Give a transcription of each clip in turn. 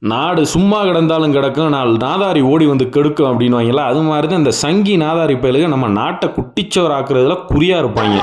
நாடு சும்மா கிடந்தாலும் கிடக்கும், நாதாரி ஓடி வந்து கெடுக்கும் அப்படின்னுவாங்கல்ல. அது மாதிரி தான் இந்த சங்கி நாதாரி பயலுக நம்ம நாட்டை குட்டிச்சோர் ஆக்குறதுல குறியா இருப்பாங்க.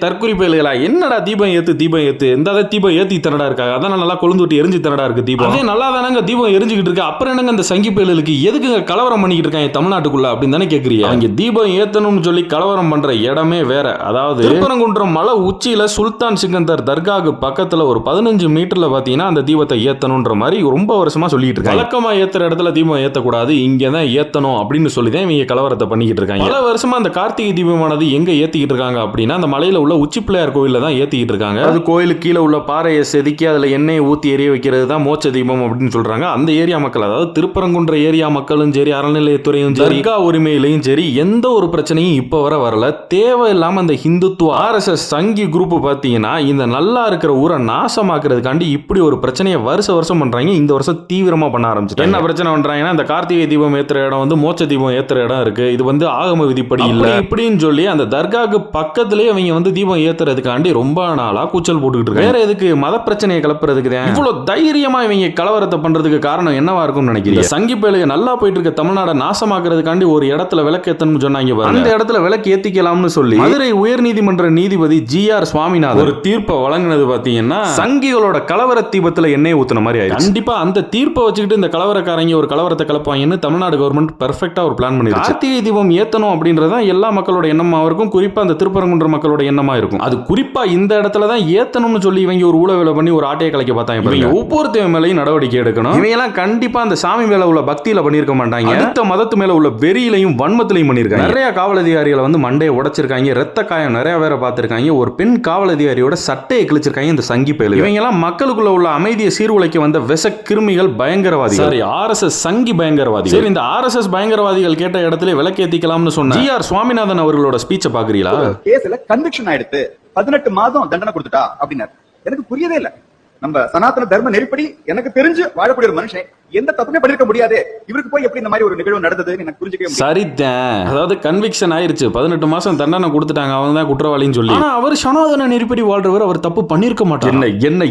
தற்குறி பயலுகளா, என்னடா தீபம் ஏத்து இந்த தீபம் ஏத்தி தரடா இருக்காங்க, அதான் நல்லா கொழுந்து விட்டு எரிஞ்சு தரடா இருக்கு தீபம். அதே நல்லா தானங்க தீபம் எரிஞ்சுக்கிட்டு இருக்கு, அப்புறம் என்னங்க இந்த சங்கி பயலுக்கு எதுக்கு கலவரம் பண்ணிக்கிட்டு இருக்காங்க தமிழ்நாட்டுக்குள்ள அப்படின்னு தானே கேக்குறீங்க. அவங்க தீபம் ஏத்தணும்னு சொல்லி கலவரம் பண்ற இடமே வேற. அதாவது திருப்பரங்குன்றம் மலை உச்சியில சுல்தான் சிக்கந்தர் தர்காவுக்கு பக்கத்துல ஒரு 15 மீட்டர்ல பாத்தீங்கன்னா அந்த தீபத்தை ஏத்தணும்ன்ற மாதிரி ரொம்ப வருஷமா சொல்லிட்டு இருக்காங்க. வழக்கமா ஏத்துற இடத்துல தீபம் ஏத்தக்கூடாது, இங்கதான் ஏத்தணும் அப்படின்னு சொல்லிதான் இவங்க கலவரத்தை பண்ணிக்கிட்டு இருக்காங்க. பல வருஷமா அந்த கார்த்திகை தீபமானது எங்க ஏத்திக்கிட்டு இருக்காங்க அப்படின்னா அந்த மலையில உள்ள உச்சி பிள்ளையார் கோயில தான் ஏத்திக்கிட்டு இருக்காங்க. அது கோயிலுக்கு கீழே உள்ள பாறையை செதுக்கி அதுல எண்ணெயை ஊத்தி எரிய வைக்கிறது தான் மோட்ச தீபம் அப்படின்னு சொல்றாங்க. அந்த ஏரியா மக்கள், அதாவது திருப்பரங்குன்ற ஏரியா மக்களும் சரி, அறநிலையத்துறையும் சரி, தர்கா உரிமையிலையும் சரி, எந்த ஒரு பிரச்சனையும் இப்ப வரல. தேவையில்லாம அந்த ஹிந்துத்துவ RSS சங்கி குரூப் பாத்தீங்கன்னா இந்த நல்லா இருக்கிற ஊரை நாசமாக்குறதுக்காண்டி இப்படி ஒரு பிரச்சனையை வருஷம் பண்றாங்க. இந்த வருஷம் தீவிரமா பண்ண ஆரம்பிச்சிட்டாங்க. என்ன பிரச்சனை பண்றாங்கன்னா, இந்த கார்த்திகை தீபம் ஏத்துற இடம் வந்து மோட்ச தீபம் ஏத்துற இடம் இருக்கு, இது வந்து ஆகம விதிப்படி இல்ல இப்படின்னு சொல்லி அந்த தர்காக்கு பக்கத்திலேயே அவங்க வந்து தீபம் ஏத்துறதுக்காண்டி ரொம்ப நாளா கூச்சல் போட்டுக்கிட்டு இருக்காங்க. வேற எதுக்கு? மத பிரச்சனையை கிளப்புறதுக்கு தான். இவ்வளவு தைரியமா இவங்க கலவரத்தை பண்றதுக்கு காரணம் என்னவா இருக்கும்னு நினைக்கிறீங்க? சங்கி பயலுக நல்லா போயிட்டு இருக்க தமிழ்நாடு நாசமாக்குறதுக்காண்டி ஒரு இடத்துல விளக்கு ஏத்தணும்னு சொன்னாங்க. அந்த இடத்துல விளக்கு ஏத்திக்கலாம்னு சொல்லி மதுரை உயர்நீதிமன்ற நீதிபதி GR சுவாமிநாதன் ஒரு தீர்ப்பை வழங்கினது பாத்தீங்கன்னா சங்கிகளோட கலவர தீபத்துல எண்ணெய் ஊத்துன மாதிரி ஆயிடுச்சு. கண்டிப்பா அந்த தீர்ப்பை வச்சுக்கிட்டு இந்த கலவரக்காரங்க ஒரு கலவரத்தை கலப்பாங்கன்னு தமிழ்நாடு கவர்மெண்ட் பெர்ஃபெக்ட்டா ஒரு பிளான் பண்ணிருக்கு. கார்த்திகை தீபம் ஏத்தணும் அப்படின்றத எல்லா மக்களோட எண்ணமா இருக்கும், குறிப்பா அந்த திருப்பரங்குன்ற மக்களோட எண்ணமா இருக்கும். அது குறிப்பா இந்த இடத்துல தான் ஏத்தணும்னு சொல்லி இவங்க ஒரு ஊழலை பண்ணி ஒரு ஆட்டையை கலைக்க பார்த்தாங்க. ஒவ்வொருத்தவங்க மேலையும் நடவடிக்கை எடுக்கணும். இவங்க எல்லாம் கண்டிப்பா அந்த சாமி மேல உள்ள பக்தியில பண்ணிருக்க மாட்டாங்க, அடுத்த மதத்து மேல உள்ள வெறியிலையும் வன்மத்திலையும் பண்ணிருக்காங்க. நிறைய காவல் அதிகாரிகளை வந்து மண்டையை உடைச்சிருக்காங்க, ரத்த காயம் நிறைய பேரை பார்த்திருக்காங்க. ஒரு பெண் காவல் அதிகாரியோட சட்டையை கிழிச்சிருக்காங்க இந்த சங்கி பயலுக. இவங்க எல்லாம் மக்களுக்குள்ள உள்ள அமைதியை சீர்குலைக்க வந்த விஷ கிருமிகள், பயங்கரவாதிகள். சரி, RSS சங்கி பயங்கரவாதி. சரி, இந்த RSS பயங்கரவாதிகள் கேட்ட இடத்துல விலக்கேத்திக்கலாம்னு சொன்ன GR சுவாமிநாதன் அவர்களோட ஸ்பீச்சை பாக்குறீங்களா? கேஸ்ல கன்விக்ஷன் ஆயிடுத்து, 18 மாதம் தண்டனை கொடுத்துட்டா அப்படின்னாரு. எனக்கு புரியவே இல்லை. நம்ம சனாதன தர்ம நெறிப்படி எனக்கு தெரிஞ்சு வாழக்கூடிய ஒரு மனுஷன் எந்த தப்புமே பண்ணிருக்க முடியாது, இவருக்கு போய் எப்படி இந்த மாதிரி ஒரு நிகழ்வு நடந்ததுன்னு எனக்கு புரிஞ்சுக்கவே முடியல. சரிதான், அதாவது கன்விக்ஷன் ஆயிருச்சு, 18 மாசம் தண்டனை கொடுத்துட்டாங்க, அவங்க தான் குற்றவாளின்னு சொல்லி. ஆனா அவர் சனாதன நெறிப்படி வாழ்றவர், அவர் தப்பு பண்ணிருக்க மாட்டார்.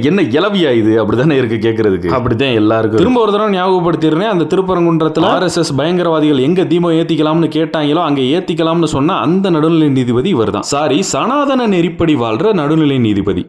என்ன இலவியா இது அப்படிதானே இருக்கு கேட்கறதுக்கு. அப்படிதான் எல்லாருக்கும். திரும்ப ஒரு தடவை ஞாபகப்படுத்திடுறேன், அந்த திருப்பரங்குன்றத்துல RSS பயங்கரவாதிகள் எங்க தீபம் ஏத்திக்கலாம்னு கேட்டாங்களோ அங்க ஏத்திக்கலாம்னு சொன்ன அந்த நடுநிலை நீதிபதி இவர் தான். சாரி, சனாதன நெறிப்படி வாழ்ற நடுநிலை நீதிபதி.